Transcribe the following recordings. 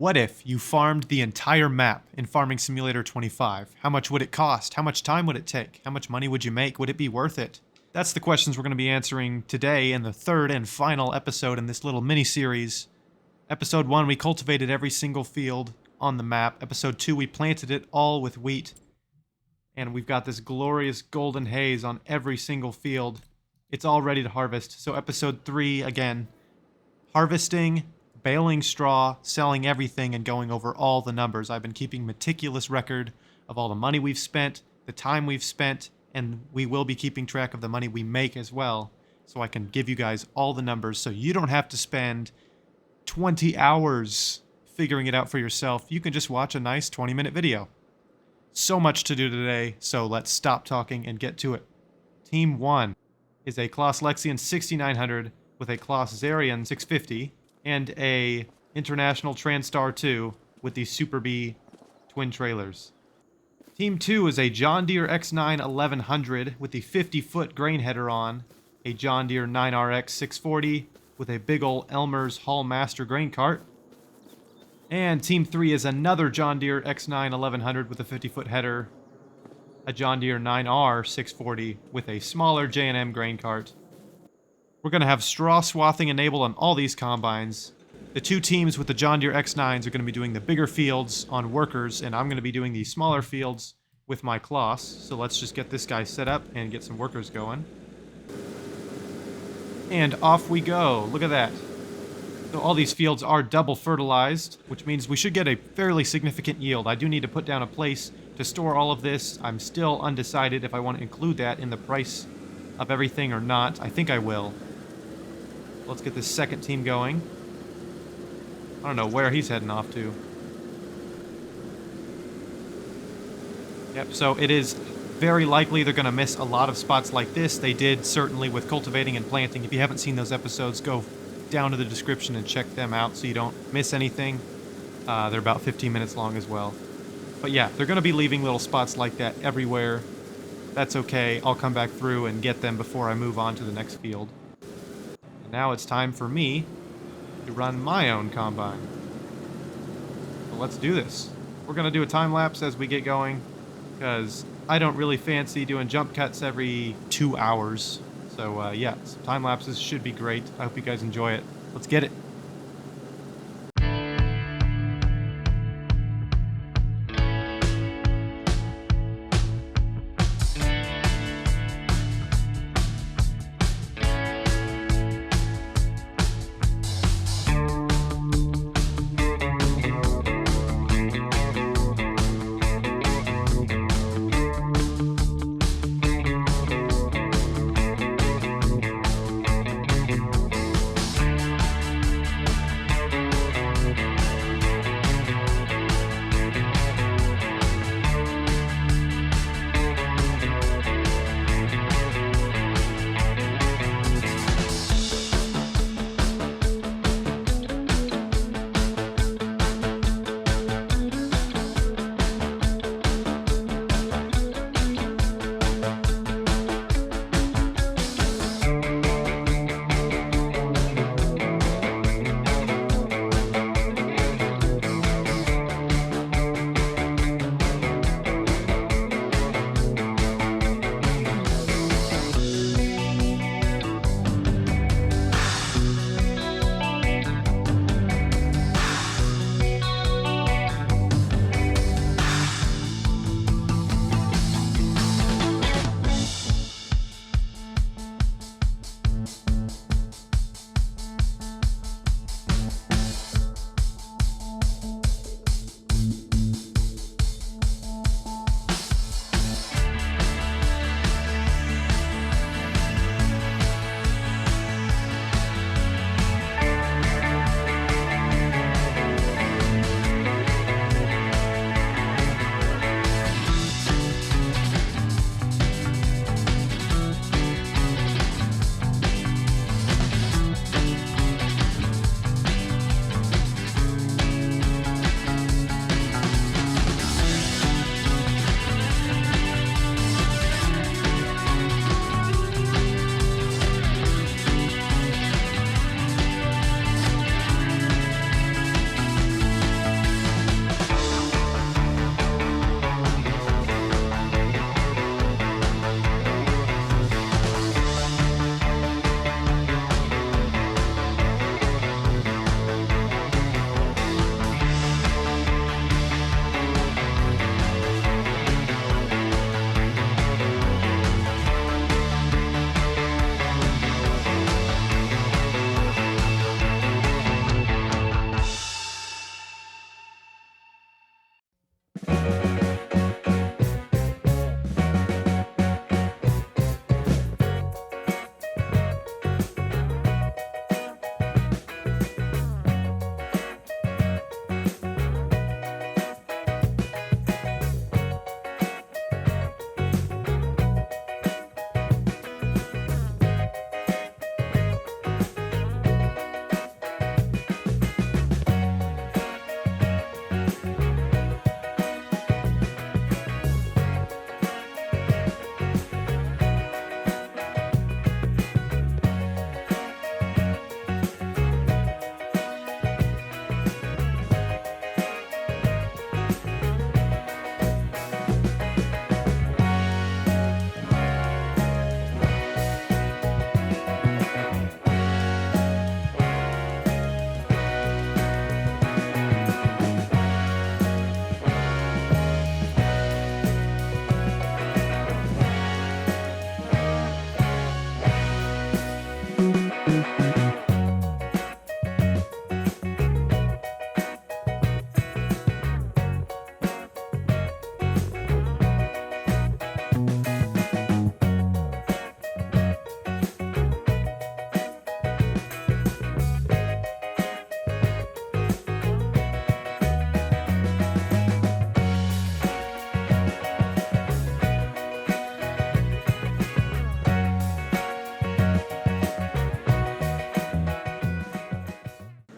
What if you farmed the entire map in Farming Simulator 25? How much would it cost? How much time would it take? How much money would you make? Would it be worth it? That's the questions we're going to be answering today in the third and final episode in this little mini-series. Episode 1, we cultivated every single field on the map. Episode 2, we planted it all with wheat. And we've got this glorious golden haze on every single field. It's all ready to harvest. So episode 3, again, harvesting, baling straw, selling everything, and going over all the numbers. I've been keeping meticulous record of all the money we've spent, the time we've spent, and we will be keeping track of the money we make as well, so I can give you guys all the numbers so you don't have to spend 20 hours figuring it out for yourself. You can just watch a nice 20-minute video. So much to do today, so let's stop talking and get to it. Team 1 is a Klaus Lexian 6900 with a Klaus Zarian 650, and a International Transtar 2 with the Super B twin trailers. Team 2 is a John Deere X9 1100 with the 50-foot grain header on, a John Deere 9RX 640 with a big ol' Elmer's Hall Master grain cart. And Team 3 is another John Deere X9 1100 with a 50-foot header, a John Deere 9R 640 with a smaller J&M grain cart. We're going to have straw swathing enabled on all these combines. The two teams with the John Deere X9s are going to be doing the bigger fields on workers, and I'm going to be doing the smaller fields with my Klaus. So let's just get this guy set up and get some workers going. And off we go. Look at that. So all these fields are double fertilized, which means we should get a fairly significant yield. I do need to put down a place to store all of this. I'm still undecided if I want to include that in the price of everything or not. I think I will. Let's get this second team going. I don't know where he's heading off to. Yep, so it is very likely they're going to miss a lot of spots like this. They did, certainly, with cultivating and planting. If you haven't seen those episodes, go down to the description and check them out so you don't miss anything. They're about 15 minutes long as well. But yeah, they're going to be leaving little spots like that everywhere. That's okay. I'll come back through and get them before I move on to the next field. Now it's time for me to run my own combine. So let's do this. We're going to do a time lapse as we get going, because I don't really fancy doing jump cuts every 2 hours. So yeah, time lapses should be great. I hope you guys enjoy it. Let's get it.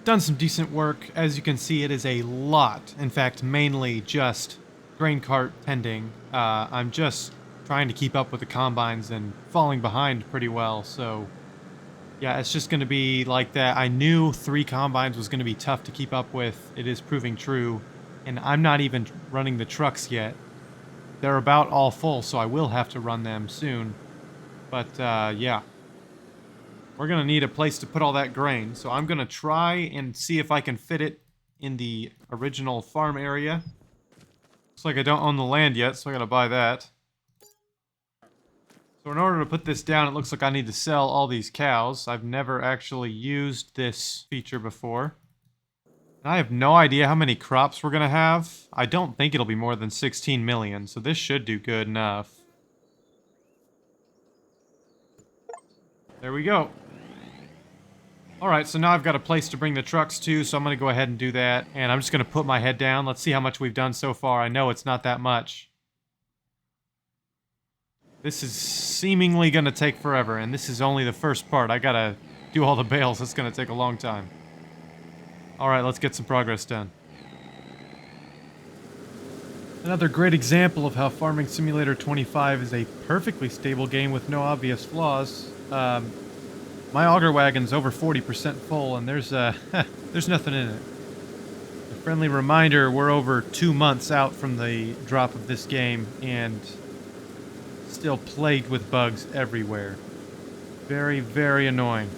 done some decent work. As you can see, it is a lot. In fact, mainly just grain cart tending. I'm just trying to keep up with the combines and falling behind pretty well, so yeah, it's just going to be like that. I knew 3 combines was going to be tough to keep up with. It is proving true, and I'm not even running the trucks yet. They're about all full, so I will have to run them soon. But yeah, we're going to need a place to put all that grain, so I'm going to try and see if I can fit it in the original farm area. Looks like I don't own the land yet, so I got to buy that. So in order to put this down, it looks like I need to sell all these cows. I've never actually used this feature before. And I have no idea how many crops we're going to have. I don't think it'll be more than 16 million, so this should do good enough. There we go. Alright, so now I've got a place to bring the trucks to, so I'm going to go ahead and do that. And I'm just going to put my head down. Let's see how much we've done so far. I know it's not that much. This is seemingly going to take forever, and this is only the first part. I gotta do all the bales. It's going to take a long time. Alright, let's get some progress done. Another great example of how Farming Simulator 25 is a perfectly stable game with no obvious flaws. My auger wagon's over 40% full, and there's nothing in it. A friendly reminder, we're over 2 months out from the drop of this game, and still plagued with bugs everywhere. Very, very annoying.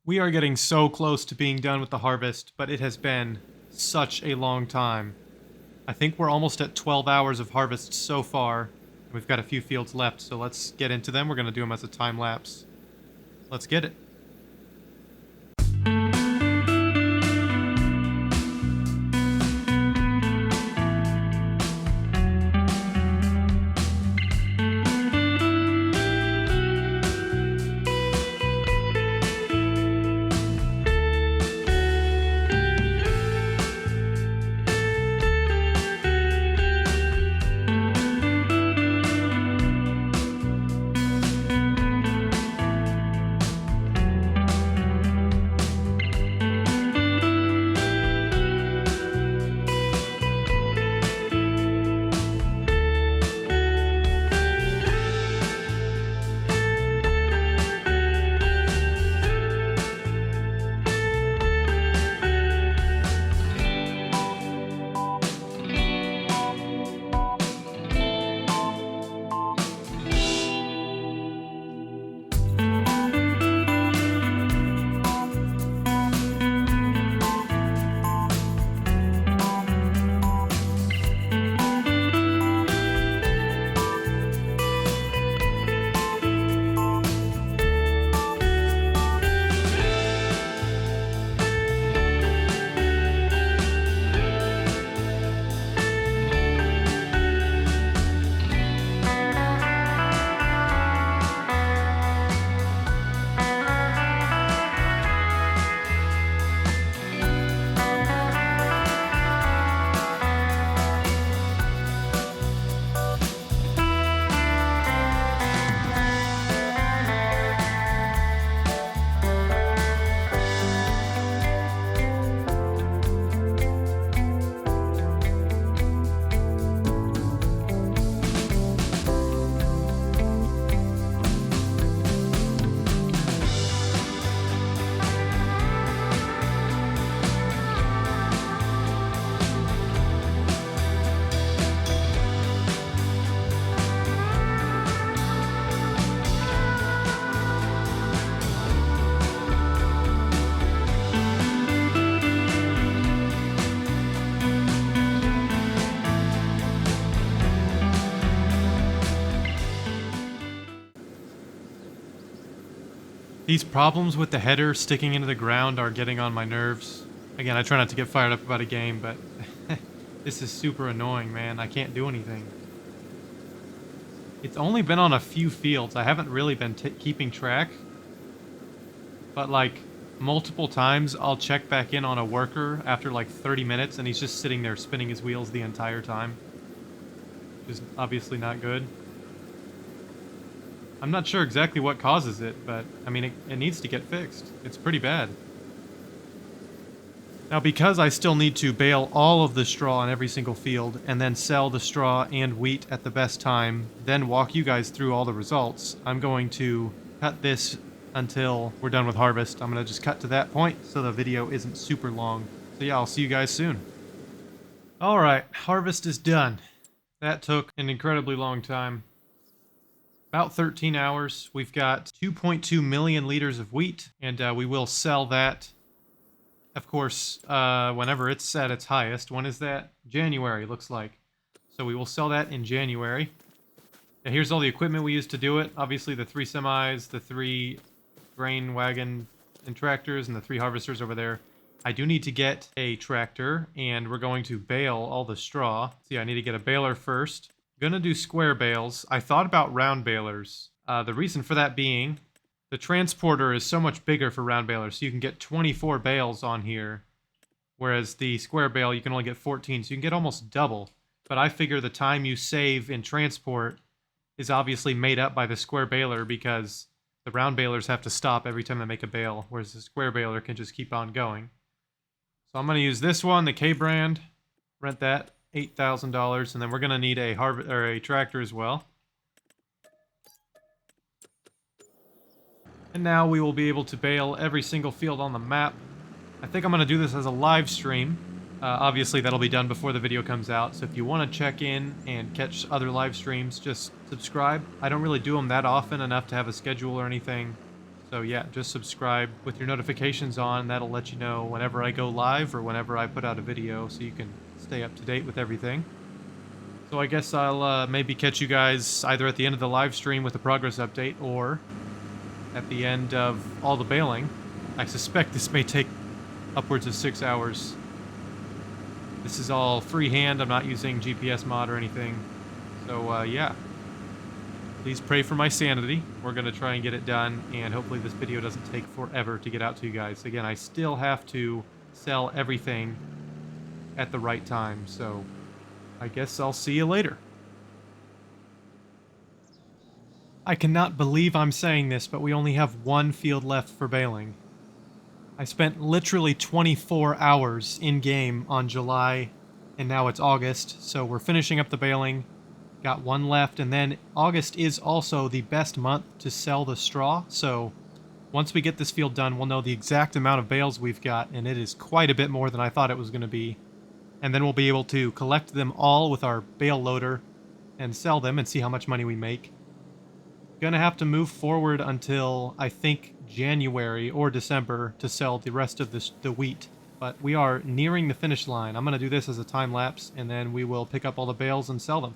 We are getting so close to being done with the harvest, but it has been such a long time. I think we're almost at 12 hours of harvest so far. We've got a few fields left, so let's get into them. We're going to do them as a time lapse. Let's get it. These problems with the header sticking into the ground are getting on my nerves. Again, I try not to get fired up about a game, but this is super annoying, man. I can't do anything. It's only been on a few fields. I haven't really been keeping track. But, like, multiple times I'll check back in on a worker after, like, 30 minutes, and he's just sitting there spinning his wheels the entire time. Which is obviously not good. I'm not sure exactly what causes it, but I mean, it needs to get fixed. It's pretty bad. Now, because I still need to bale all of the straw on every single field and then sell the straw and wheat at the best time, then walk you guys through all the results, I'm going to cut this until we're done with harvest. I'm going to just cut to that point so the video isn't super long. So yeah, I'll see you guys soon. All right, harvest is done. That took an incredibly long time. About 13 hours. We've got 2.2 million liters of wheat, and we will sell that, of course, whenever it's at its highest. When is that? January, looks like. So we will sell that in January. Now, here's all the equipment we used to do it. Obviously, the 3 semis, the 3 grain wagon and tractors, and the 3 harvesters over there. I do need to get a tractor, and we're going to bale all the straw. See, I need to get a baler first. Gonna do square bales. I thought about round balers. The reason for that being, the transporter is so much bigger for round balers, so you can get 24 bales on here, whereas the square bale, you can only get 14, so you can get almost double. But I figure the time you save in transport is obviously made up by the square baler, because the round balers have to stop every time they make a bale, whereas the square baler can just keep on going. So I'm going to use this one, the K brand, rent that, $8,000, and then we're going to need a tractor as well. And now we will be able to bale every single field on the map. I think I'm going to do this as a live stream. Obviously, that'll be done before the video comes out, so if you want to check in and catch other live streams, just subscribe. I don't really do them that often enough to have a schedule or anything. So yeah, just subscribe with your notifications on. That'll let you know whenever I go live or whenever I put out a video, so you can stay up to date with everything. So I guess I'll maybe catch you guys either at the end of the live stream with a progress update, or at the end of all the baling. I suspect this may take upwards of 6 hours. This is all freehand. I'm not using GPS mod or anything. So yeah. Please pray for my sanity. We're going to try and get it done, and hopefully this video doesn't take forever to get out to you guys. Again, I still have to sell everything at the right time, so I guess I'll see you later. I cannot believe I'm saying this, but we only have one field left for baling. I spent literally 24 hours in-game on July, and now it's August, so we're finishing up the baling. Got one left, and then August is also the best month to sell the straw, so once we get this field done, we'll know the exact amount of bales we've got, and it is quite a bit more than I thought it was going to be. And then we'll be able to collect them all with our bale loader and sell them and see how much money we make. Gonna have to move forward until, I think, January or December to sell the rest of the wheat. But we are nearing the finish line. I'm going to do this as a time lapse, and then we will pick up all the bales and sell them.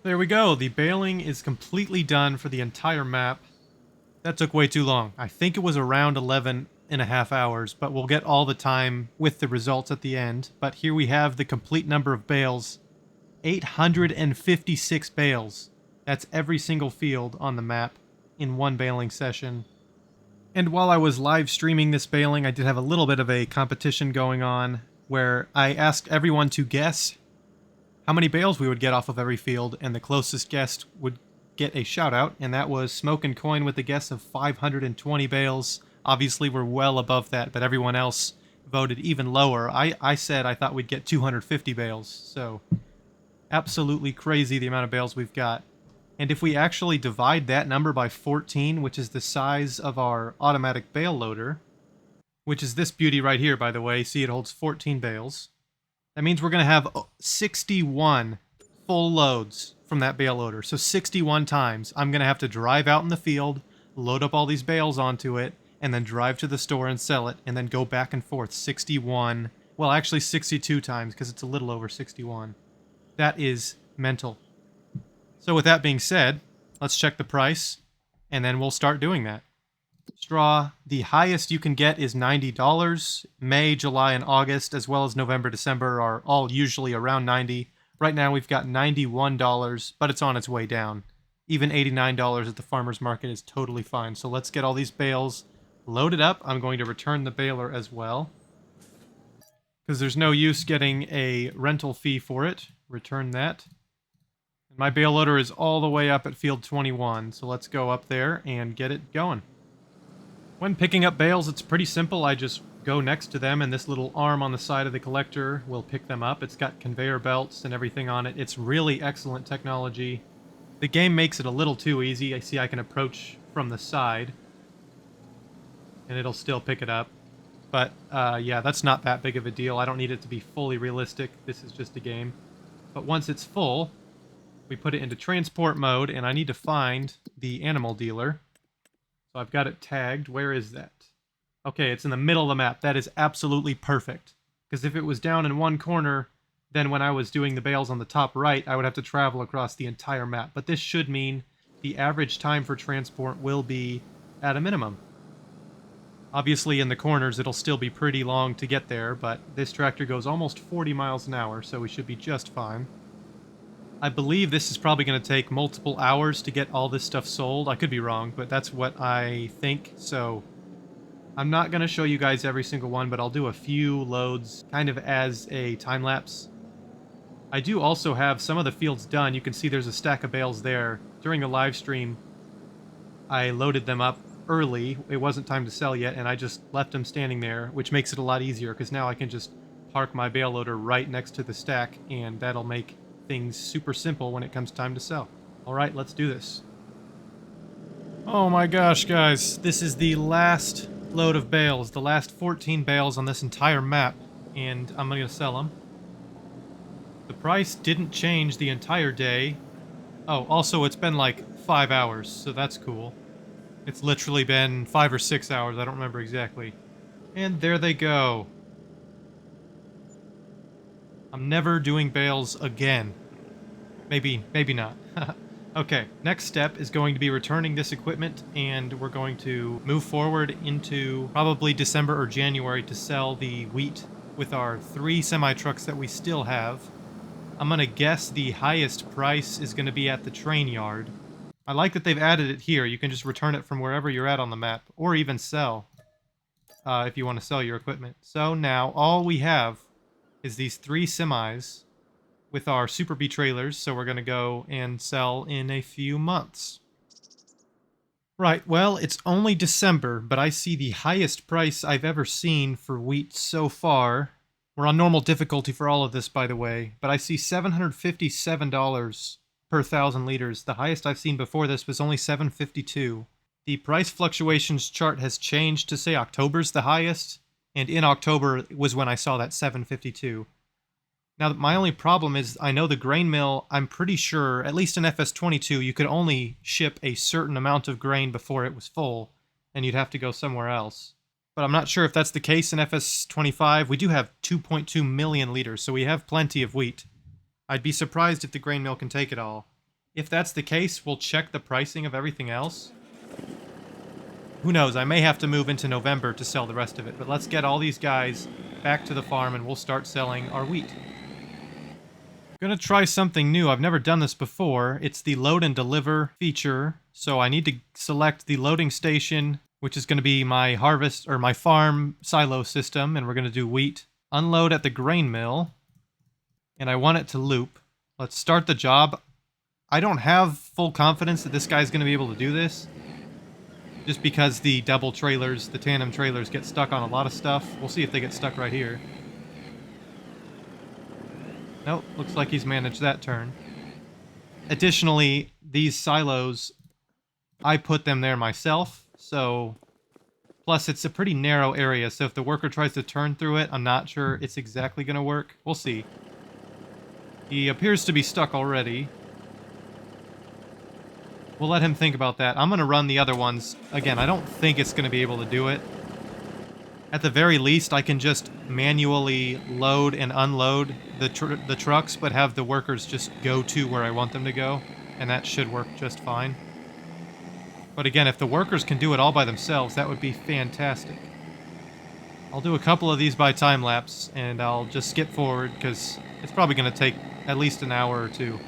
There we go. The baling is completely done for the entire map. That took way too long. I think it was around 11.5 hours, but we'll get all the time with the results at the end. But here we have the complete number of bales. 856 bales. That's every single field on the map in one baling session. And while I was live streaming this baling, I did have a little bit of a competition going on where I asked everyone to guess how many bales we would get off of every field, and the closest guest would get a shout out, and that was Smoke and Coin with a guess of 520 bales. Obviously, we're well above that, but everyone else voted even lower. I said I thought we'd get 250 bales, so absolutely crazy the amount of bales we've got. And if we actually divide that number by 14, which is the size of our automatic bale loader, which is this beauty right here, by the way, see it holds 14 bales. That means we're going to have 61 full loads from that bale loader. So 61 times I'm going to have to drive out in the field, load up all these bales onto it, and then drive to the store and sell it, and then go back and forth 61, well actually 62 times because it's a little over 61. That is mental. So with that being said, let's check the price, and then we'll start doing that. Straw, the highest you can get is $90. May, July, and August, as well as November, December, are all usually around $90. Right now we've got $91, but it's on its way down. Even $89 at the farmer's market is totally fine. So let's get all these bales loaded up. I'm going to return the baler as well, because there's no use getting a rental fee for it. Return that. And my bale loader is all the way up at field 21, so let's go up there and get it going. When picking up bales, it's pretty simple. I just go next to them, and this little arm on the side of the collector will pick them up. It's got conveyor belts and everything on it. It's really excellent technology. The game makes it a little too easy. I see I can approach from the side, and it'll still pick it up. But, yeah, that's not that big of a deal. I don't need it to be fully realistic. This is just a game. But once it's full, we put it into transport mode, and I need to find the animal dealer. So I've got it tagged. Where is that? Okay, it's in the middle of the map. That is absolutely perfect. Because if it was down in one corner, then when I was doing the bales on the top right, I would have to travel across the entire map. But this should mean the average time for transport will be at a minimum. Obviously, in the corners, it'll still be pretty long to get there, but this tractor goes almost 40 miles an hour, so we should be just fine. I believe this is probably going to take multiple hours to get all this stuff sold. I could be wrong, but that's what I think. So I'm not going to show you guys every single one, but I'll do a few loads kind of as a time-lapse. I do also have some of the fields done. You can see there's a stack of bales there. During the live stream, I loaded them up early. It wasn't time to sell yet, and I just left them standing there, which makes it a lot easier because now I can just park my bale loader right next to the stack, and that'll make things super simple when it comes time to sell. Alright, let's do this. Oh my gosh, guys. This is the last load of bales, the last 14 bales on this entire map, and I'm going to sell them. The price didn't change the entire day. Oh, also it's been like 5 hours, so that's cool. It's literally been 5 or 6 hours, I don't remember exactly. And there they go. I'm never doing bales again. Maybe not. Okay, next step is going to be returning this equipment, and we're going to move forward into probably December or January to sell the wheat with our 3 semi-trucks that we still have. I'm going to guess the highest price is going to be at the train yard. I like that they've added it here. You can just return it from wherever you're at on the map, or even sell, if you want to sell your equipment. So now all we have is these 3 semis with our Super B trailers, so we're going to go and sell in a few months. Right, well, it's only December, but I see the highest price I've ever seen for wheat so far. We're on normal difficulty for all of this, by the way, but I see $757 per 1,000 liters. The highest I've seen before this was only $752. The price fluctuations chart has changed to say October's the highest, and in October was when I saw that $752. Now, my only problem is I know the grain mill, I'm pretty sure, at least in FS22, you could only ship a certain amount of grain before it was full, and you'd have to go somewhere else. But I'm not sure if that's the case in FS25. We do have 2.2 million liters, so we have plenty of wheat. I'd be surprised if the grain mill can take it all. If that's the case, we'll check the pricing of everything else. Who knows, I may have to move into November to sell the rest of it, but let's get all these guys back to the farm and we'll start selling our wheat. I'm gonna try something new. I've never done this before. It's the load and deliver feature. So I need to select the loading station, which is gonna be my harvest or my farm silo system, and we're gonna do wheat. Unload at the grain mill, and I want it to loop. Let's start the job. I don't have full confidence that this guy's gonna be able to do this, just because the double trailers, the tandem trailers, get stuck on a lot of stuff. We'll see if they get stuck right here. Nope, looks like he's managed that turn. Additionally, these silos, I put them there myself, so... Plus, it's a pretty narrow area, so if the worker tries to turn through it, I'm not sure it's exactly going to work. We'll see. He appears to be stuck already. We'll let him think about that. I'm going to run the other ones. Again, I don't think it's going to be able to do it. At the very least, I can just manually load and unload the trucks, but have the workers just go to where I want them to go, and that should work just fine. But again, if the workers can do it all by themselves, that would be fantastic. I'll do a couple of these by time-lapse, and I'll just skip forward, because it's probably going to take at least an hour or two.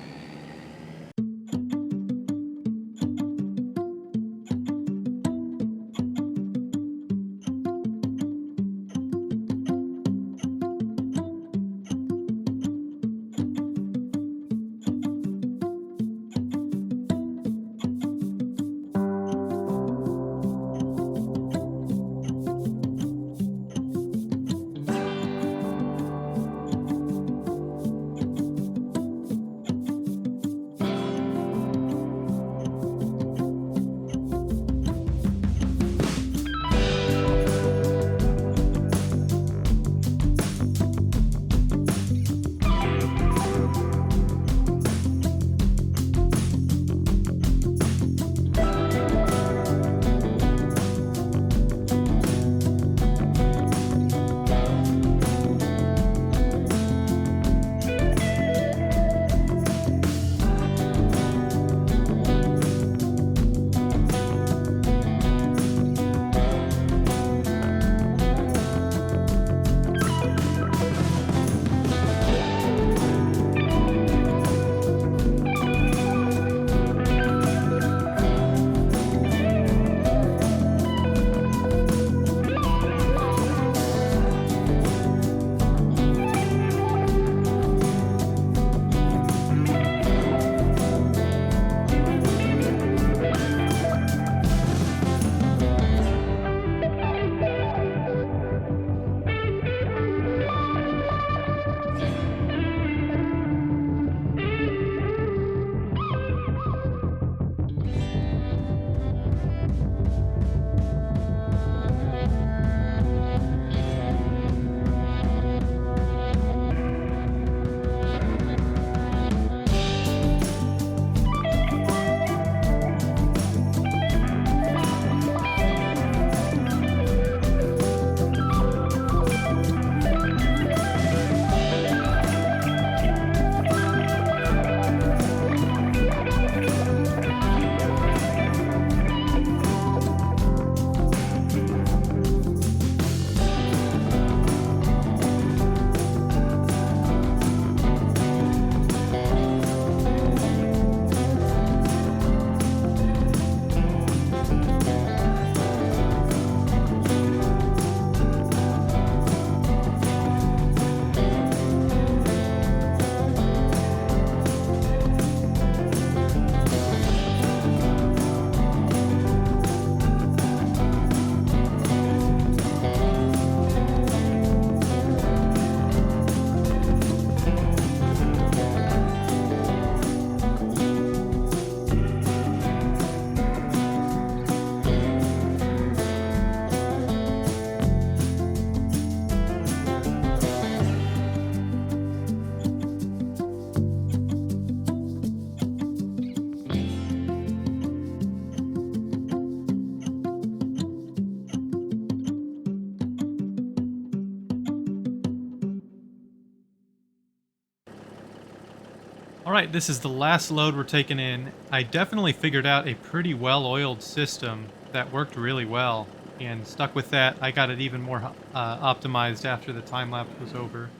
Alright, this is the last load we're taking in. I definitely figured out a pretty well-oiled system that worked really well, and stuck with that. I got it even more optimized after the time-lapse was over.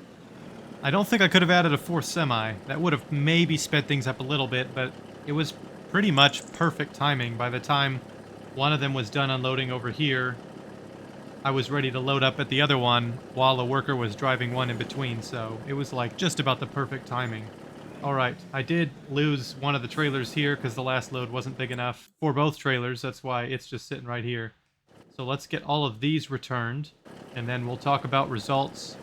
I don't think I could have added a fourth semi. That would have maybe sped things up a little bit, but it was pretty much perfect timing. By the time one of them was done unloading over here, I was ready to load up at the other one while a worker was driving one in between, so it was like just about the perfect timing. Alright, I did lose one of the trailers here because the last load wasn't big enough for both trailers, that's why it's just sitting right here. So let's get all of these returned, and then we'll talk about results.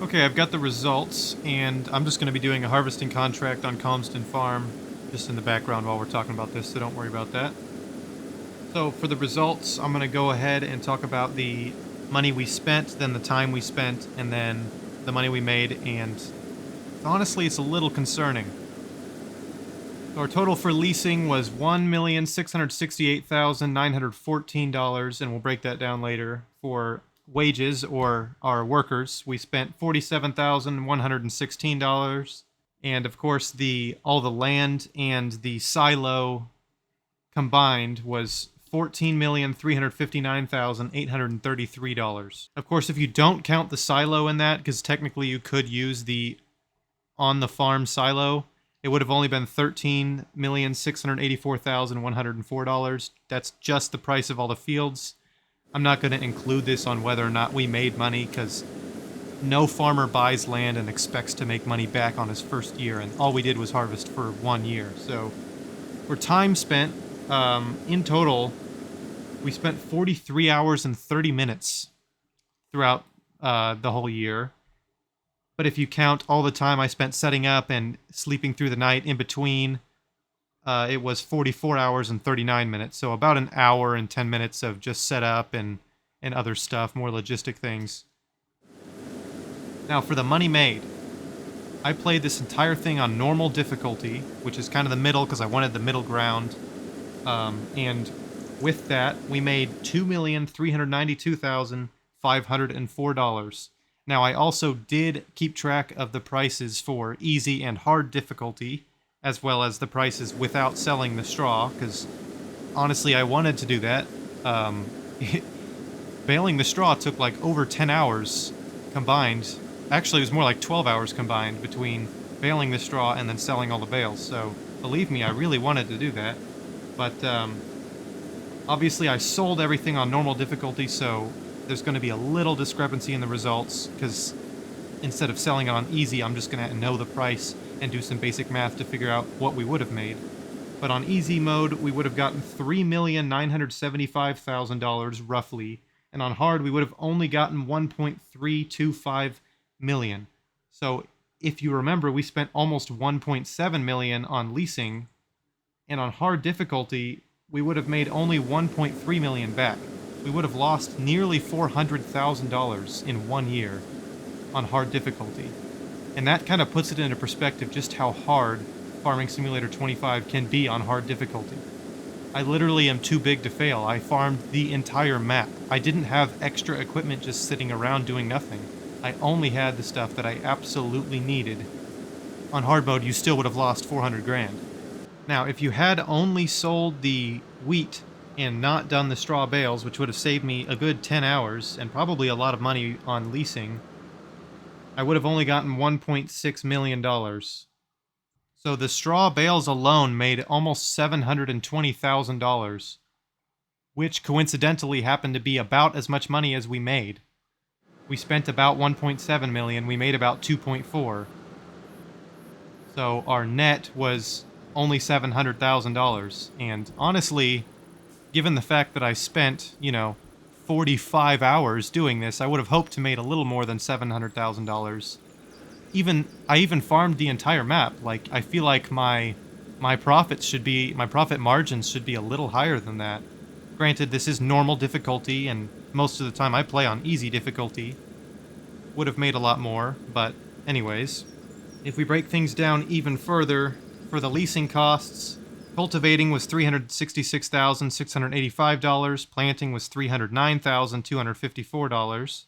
Okay, I've got the results, and I'm just going to be doing a harvesting contract on Calmston Farm just in the background while we're talking about this, so don't worry about that. So for the results, I'm going to go ahead and talk about the money we spent, then the time we spent, and then the money we made, and honestly, it's a little concerning. So our total for leasing was $1,668,914, and we'll break that down later. For wages, or our workers, we spent $47,116, and of course, all the land and the silo combined was $14,359,833. Of course, if you don't count the silo in that, because technically you could use the on-the-farm silo, it would have only been $13,684,104. That's just the price of all the fields. I'm not going to include this on whether or not we made money, because no farmer buys land and expects to make money back on his first year, and all we did was harvest for 1 year. So for time spent, in total, we spent 43 hours and 30 minutes throughout the whole year. But if you count all the time I spent setting up and sleeping through the night in between, it was 44 hours and 39 minutes. So about an hour and 10 minutes of just setup and other stuff, more logistic things. Now for the money made, I played this entire thing on normal difficulty, which is kind of the middle because I wanted the middle ground. And with that, we made $2,392,504. Now, I also did keep track of the prices for easy and hard difficulty, as well as the prices without selling the straw, because honestly, I wanted to do that. Baling the straw took like over 10 hours combined. Actually, it was more like 12 hours combined between baling the straw and then selling all the bales. So, believe me, I really wanted to do that. But obviously I sold everything on normal difficulty, so there's going to be a little discrepancy in the results, because instead of selling it on easy, I'm just going to know the price and do some basic math to figure out what we would have made. But on easy mode, we would have gotten $3,975,000 roughly, and on hard, we would have only gotten $1.325 million. So if you remember, we spent almost $1.7 million on leasing, and on hard difficulty, we would have made only $1.3 million back. We would have lost nearly $400,000 in 1 year on hard difficulty. And that kind of puts it into perspective just how hard Farming Simulator 25 can be on hard difficulty. I literally am too big to fail. I farmed the entire map. I didn't have extra equipment just sitting around doing nothing. I only had the stuff that I absolutely needed. On hard mode, you still would have lost 400 grand. Now, if you had only sold the wheat and not done the straw bales, which would have saved me a good 10 hours and probably a lot of money on leasing, I would have only gotten $1.6 million. So the straw bales alone made almost $720,000, which coincidentally happened to be about as much money as we made. We spent about $1.7 million, we made about $2.4. So our net was only $700,000, and honestly, given the fact that I spent, 45 hours doing this, I would have hoped to made a little more than $700,000. I even farmed the entire map. Like, I feel like my profit margins should be a little higher than that. Granted, this is normal difficulty, and most of the time I play on easy difficulty. Would have made a lot more, but anyways. If we break things down even further, for the leasing costs, cultivating was $366,685, planting was $309,254,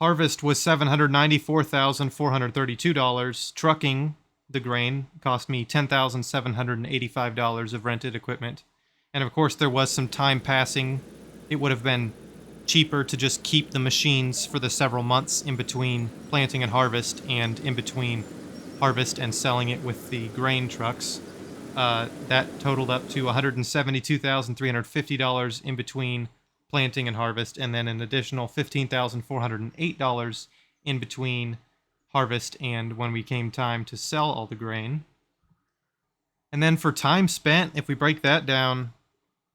Harvest was $794,432. Trucking the grain cost me $10,785 of rented equipment. And of course, there was some time passing. It would have been cheaper to just keep the machines for the several months in between planting and harvest, and in between harvest and selling it with the grain trucks. That totaled up to $172,350 in between planting and harvest, and then an additional $15,408 in between harvest and when we came time to sell all the grain. And then for time spent, if we break that down,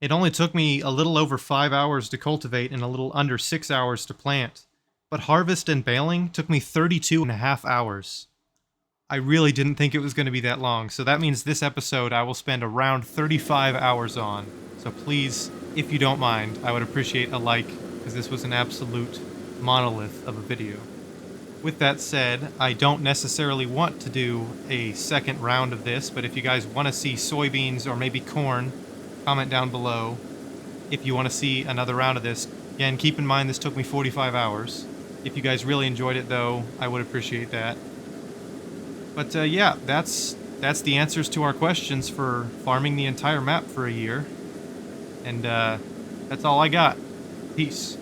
it only took me a little over 5 hours to cultivate and a little under 6 hours to plant. But harvest and baling took me 32.5 hours. I really didn't think it was going to be that long, so that means this episode I will spend around 35 hours on. So please, if you don't mind, I would appreciate a like, because this was an absolute monolith of a video. With that said, I don't necessarily want to do a second round of this, but if you guys want to see soybeans or maybe corn, comment down below. If you want to see another round of this, again, keep in mind this took me 45 hours. If you guys really enjoyed it, though, I would appreciate that. But yeah, that's the answers to our questions for farming the entire map for a year. And that's all I got. Peace.